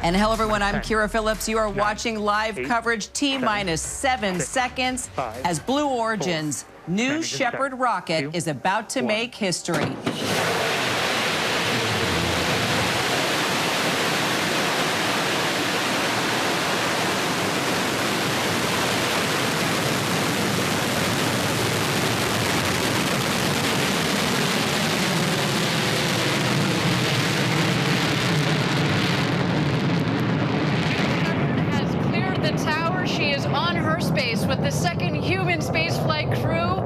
And hello, everyone. I'm Kira Phillips. You are watching live coverage T-minus 7 seconds as Blue Origin's New Shepard rocket is about to make history. She is on her space with the second human spaceflight crew.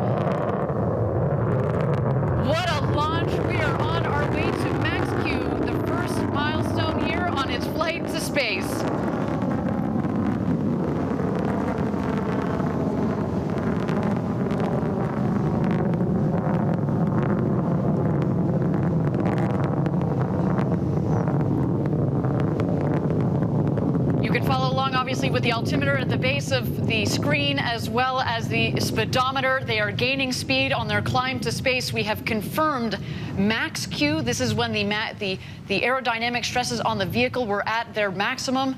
What a launch. We are on our way to Max Q, the first milestone here on its flight to space. You can follow along, obviously, with the altimeter at the base of the screen, as well as the speedometer. They are gaining speed on their climb to space. We have confirmed max Q. This is when the aerodynamic stresses on the vehicle were at their maximum.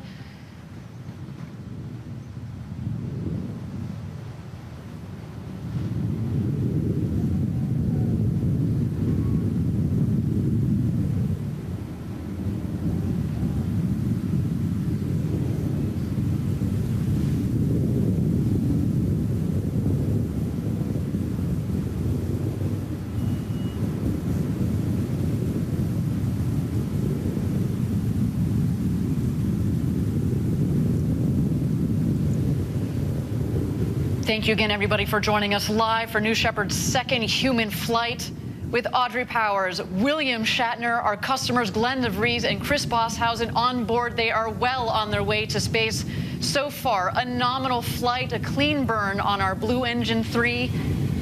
Thank you again, everybody, for joining us live for New Shepard's second human flight with Audrey Powers, William Shatner, our customers Glenn DeVries and Chris Bosshausen on board. They are well on their way to space. So far, a nominal flight, a clean burn on our Blue Engine 3.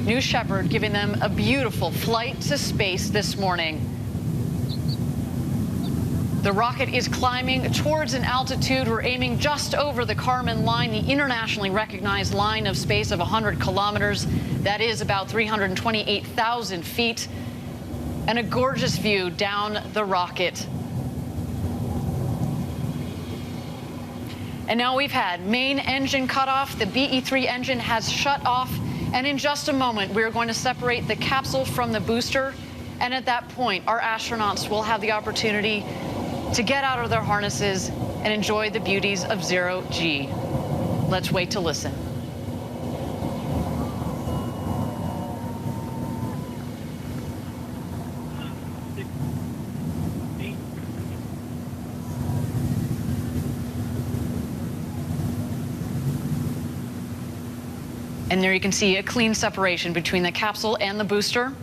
New Shepard giving them a beautiful flight to space this morning. The rocket is climbing towards an altitude. We're aiming just over the Kármán line, the internationally recognized line of space of 100 kilometers. That is about 328,000 feet. And a gorgeous view down the rocket. And now we've had main engine cut off. The BE-3 engine has shut off. And in just a moment, we're going to separate the capsule from the booster. And at that point, our astronauts will have the opportunity to get out of their harnesses and enjoy the beauties of zero G. Let's wait to listen. And there you can see a clean separation between the capsule and the booster.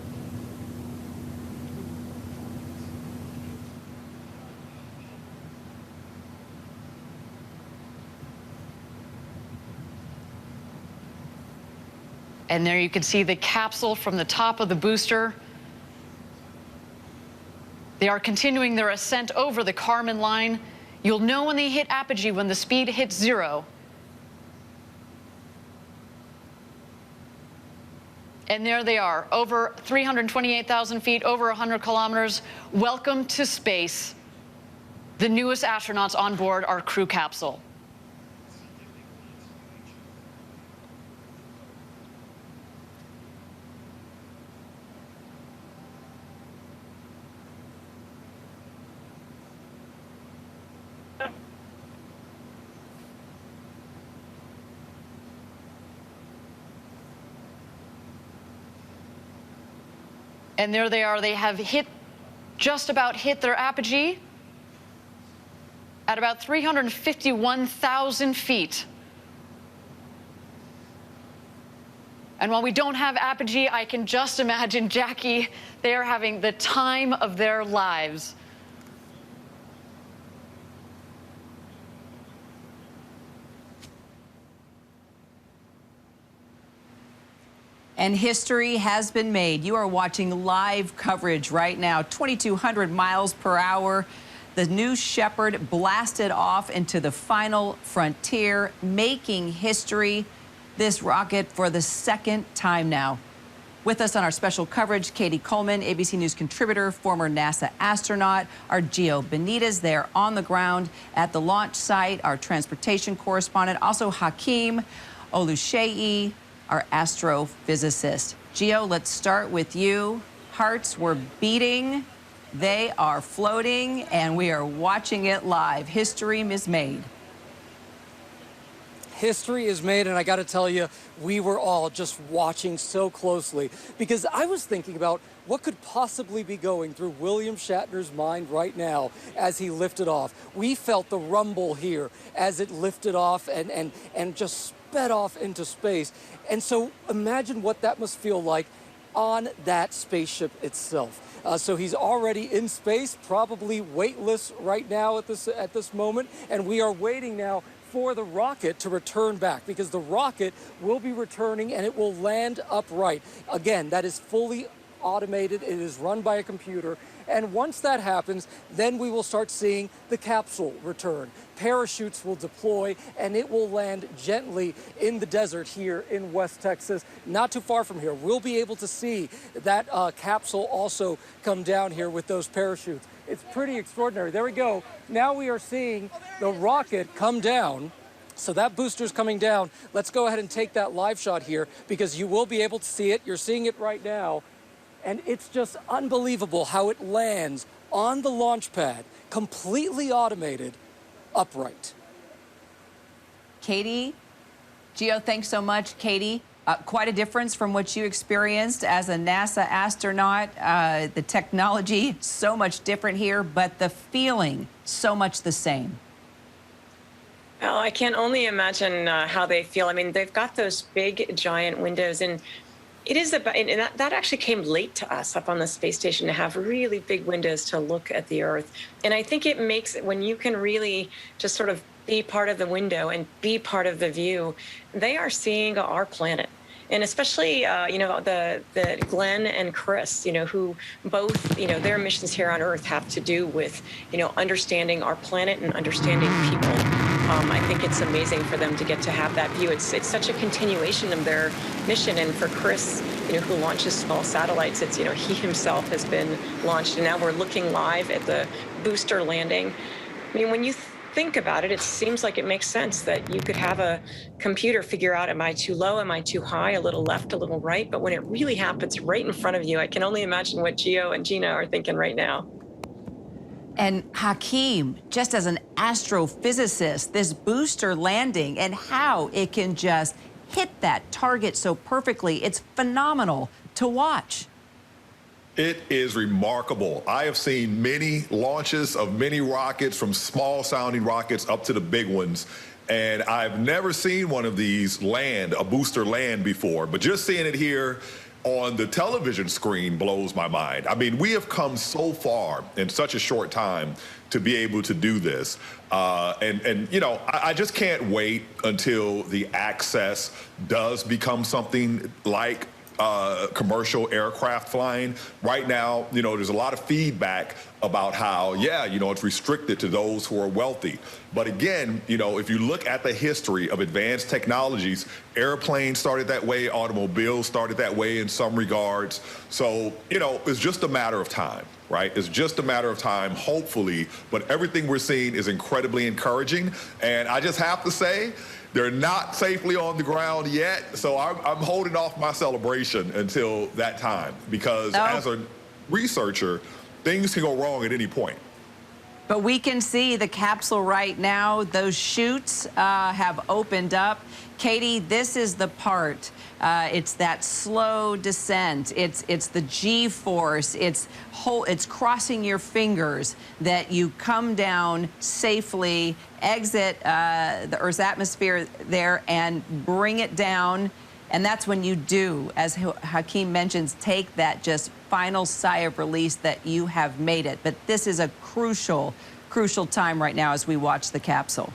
And there you can see the capsule from the top of the booster. They are continuing their ascent over the Kármán line. You'll know when they hit apogee, when the speed hits 0. And there they are, over 328,000 feet, over 100 kilometers. Welcome to space. The newest astronauts on board our crew capsule. And there they are. They have just about hit their apogee at about 351,000 feet. And while we don't have apogee, I can just imagine Jackie, they are having the time of their lives. And history has been made. You are watching live coverage right now, 2,200 miles per hour. The New Shepard blasted off into the final frontier, making history. This rocket for the second time now. With us on our special coverage, Katie Coleman, ABC News contributor, former NASA astronaut, our Gio Benitez there on the ground at the launch site, our transportation correspondent, also Hakeem Oluseyi, our astrophysicist. Gio, let's start with you. Hearts were beating, they are floating, and we are watching it live. History is made. History is made, and I got to tell you, we were all just watching so closely because I was thinking about what could possibly be going through William Shatner's mind right now as he lifted off. We felt the rumble here as it lifted off and just sped off into space. And so imagine what that must feel like on that spaceship itself. So he's already in space, probably weightless right now at this moment, and we are waiting now for the rocket to return back, because the rocket will be returning and it will land upright. Again, that is fully automated. It is run by a computer. And once that happens, then we will start seeing the capsule return. Parachutes will deploy and it will land gently in the desert here in West Texas, not too far from here. We'll be able to see that capsule also come down here with those parachutes. It's pretty extraordinary. There we go. Now we are seeing the rocket come down. So that booster's coming down. Let's go ahead and take that live shot here because you will be able to see it. You're seeing it right now. And it's just unbelievable how it lands on the launch pad, completely automated, upright. Katie, Gio, thanks so much. Katie, quite a difference from what you experienced as a NASA astronaut. The technology, so much different here, but the feeling, so much the same. Oh, I can only imagine how they feel. I mean, they've got those big, giant windows, and it is about, and that actually came late to us up on the space station to have really big windows to look at the Earth. And I think it makes, when you can really just sort of be part of the window and be part of the view, they are seeing our planet. And especially, the Glenn and Chris, who both, their missions here on Earth have to do with, understanding our planet and understanding people. I think it's amazing for them to get to have that view. It's such a continuation of their mission. And for Chris, who launches small satellites, it's, he himself has been launched. And now we're looking live at the booster landing. I mean, when you think about it, it seems like it makes sense that you could have a computer figure out, am I too low, am I too high, a little left, a little right? But when it really happens right in front of you, I can only imagine what Gio and Gina are thinking right now. And Hakeem, just as an astrophysicist, this booster landing and how it can just hit that target so perfectly, it's phenomenal to watch. It is remarkable. I have seen many launches of many rockets, from small sounding rockets up to the big ones. And I've never seen one of these land, a booster land before, but just seeing it here on the television screen blows my mind. I mean, we have come so far in such a short time to be able to do this. I just can't wait until the access does become something like commercial aircraft flying. Right now, there's a lot of feedback about how, it's restricted to those who are wealthy. But again, if you look at the history of advanced technologies, airplanes started that way, automobiles started that way in some regards. So, it's just a matter of time, right? It's just a matter of time, hopefully. But everything we're seeing is incredibly encouraging. And I just have to say, they're not safely on the ground yet, so I'm holding off my celebration until that time, because as a researcher, things can go wrong at any point. But we can see the capsule right now. Those chutes have opened up. Katie, this is the part. It's that slow descent. It's the G-force. It's crossing your fingers that you come down safely, exit the Earth's atmosphere there, and bring it down. And that's when you do, as Hakeem mentions, take that just final sigh of release that you have made it. But this is a crucial time right now as we watch the capsule.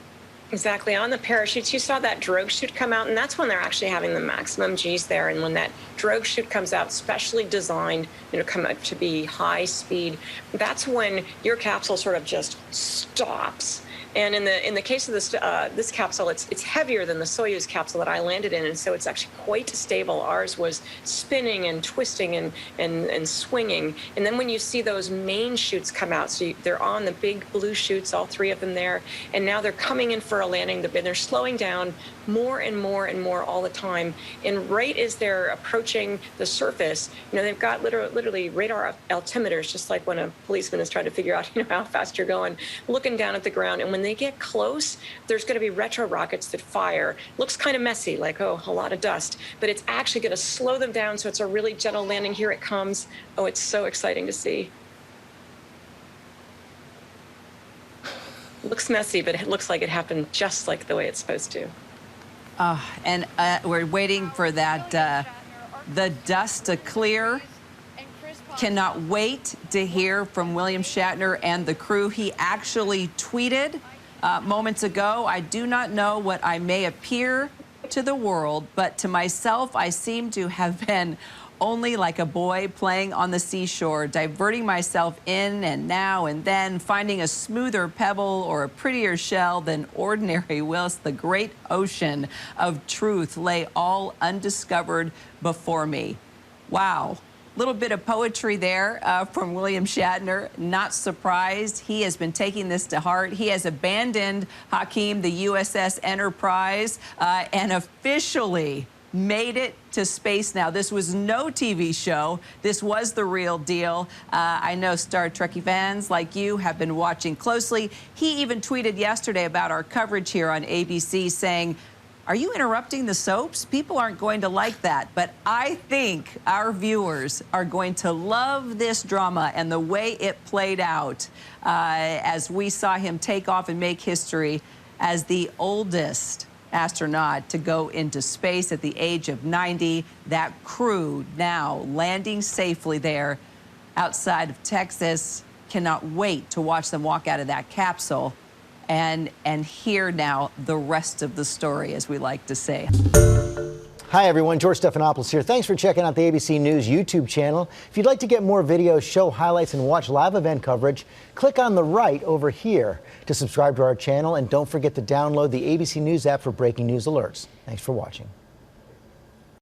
Exactly. On the parachutes, you saw that drogue chute come out, and that's when they're actually having the maximum G's there. And when that drogue chute comes out, specially designed, come out to be high speed, that's when your capsule sort of just stops. And in the case of this capsule, it's heavier than the Soyuz capsule that I landed in, and so it's actually quite stable. Ours was spinning and twisting and swinging. And then when you see those main chutes come out, so they're on the big blue chutes, all three of them there, and now they're coming in for a landing. They're slowing down more and more and more all the time. And right as they're approaching the surface, they've got literally radar altimeters, just like when a policeman is trying to figure out, how fast you're going, looking down at the ground. And when they get close, there's going to be retro rockets that fire. Looks kind of messy, like, oh, a lot of dust, but it's actually going to slow them down. So it's a really gentle landing. Here it comes. Oh, it's so exciting to see. Looks messy, but it looks like it happened just like the way it's supposed to. And we're waiting for that, the dust to clear. Cannot wait to hear from William Shatner and the crew. He actually tweeted moments ago, "I do not know what I may appear to the world, but to myself, I seem to have been only like a boy playing on the seashore, diverting myself in and now and then, finding a smoother pebble or a prettier shell than ordinary, whilst the great ocean of truth lay all undiscovered before me." Wow. Little bit of poetry there from William Shatner. Not surprised. He has been taking this to heart. He has abandoned, Hakeem, the USS Enterprise, and officially made it to space now. This was no TV show. This was the real deal. I know Star Trek fans like you have been watching closely. He even tweeted yesterday about our coverage here on ABC saying, "Are you interrupting the soaps? People aren't going to like that." But I think our viewers are going to love this drama and the way it played out as we saw him take off and make history as the oldest astronaut to go into space at the age of 90. That crew now landing safely there outside of Texas. Cannot wait to watch them walk out of that capsule and hear now the rest of the story, as we like to say. Hi everyone, George Stephanopoulos here. Thanks for checking out the ABC News YouTube channel. If you'd like to get more videos, show highlights, and watch live event coverage, click on the right over here to subscribe to our channel, and don't forget to download the ABC News app for breaking news alerts. Thanks for watching.